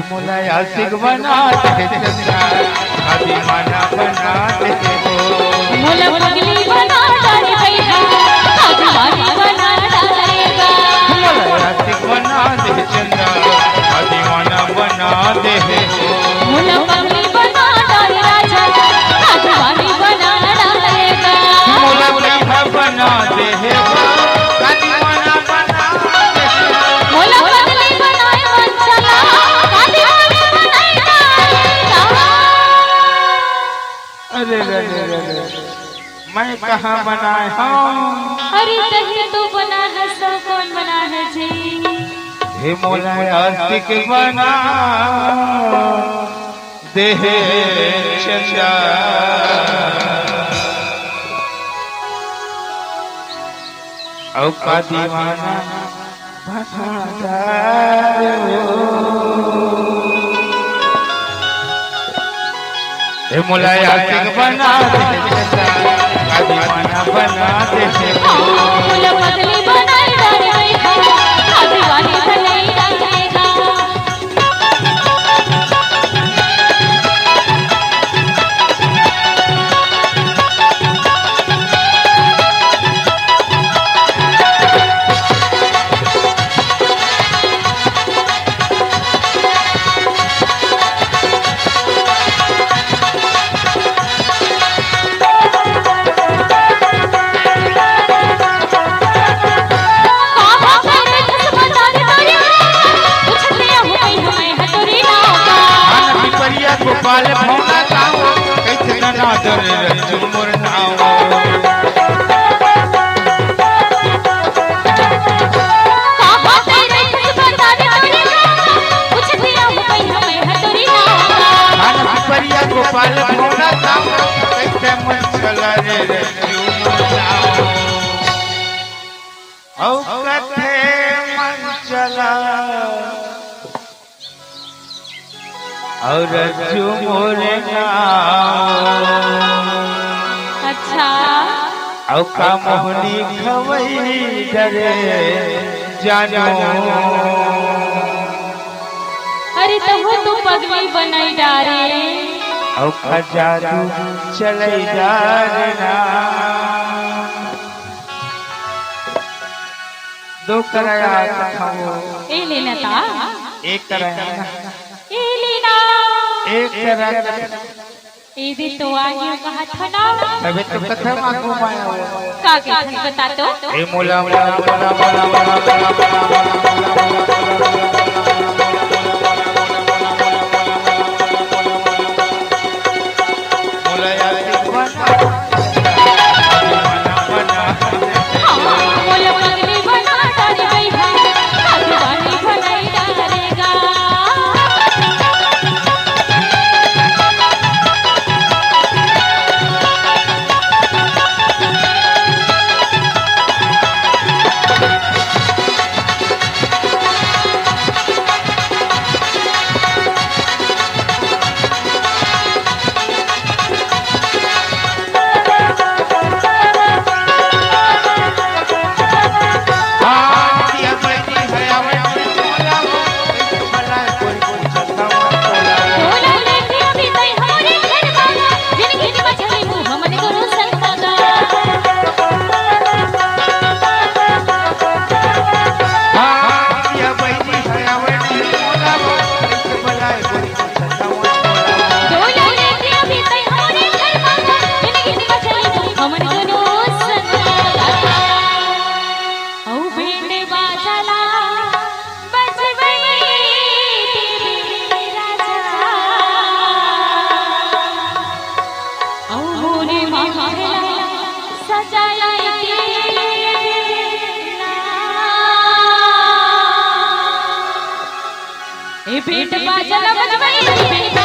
मोला आशिक बना दे चंदा शादी माना बना दे हो मोला पगली बना डाले भैया शादी बना डालेगा मोला आशिक बना दे चंदा शादी माना बना दे हो मोला पगली बना डाले राजा शादी बना डालेगा मोला पगली बना दे शादी माना बना दे मोला पगली बनाए मन चला शादी बनाएगा अरे मैं कहाँ बनाए हूँ अरे तही तो बना है सब कौन बना है जी हे मोला आशिक बना दे चंदा औ का दीवाना बना दे हे मोला आशिक बना दे चंदा का दीवाना बना दे मोला पगली बनाए डालेगा शादी बनाई डालेगा गोपाल भौना गाओ कैसे नादर रंजू मोर नाओ काहा तेरे बता दे कुछ दिया हो गई हमें हतरी ना खाना परिया गोपाल भौना गाओ कैसे मन चला रे रंजू मोर नाओ औ कथे मन चला और रज्जू मोरे अच्छा औ का मोहनी खवई डरे जानो अरे तो वो तू पगली बनाई डारे औ का जादू चले जाना दो कराया खाओ ए लेना था एक कराया ए लेना एक करा ए दे तो आगे कहा था ना अबे तो कथा में घुमाया का के बता तो ए मोला मोला मोला मोला मोला यार मोला पगली बना डाले भैया शादी बनाई डालेगा बेट बाजा बजवाई बेटा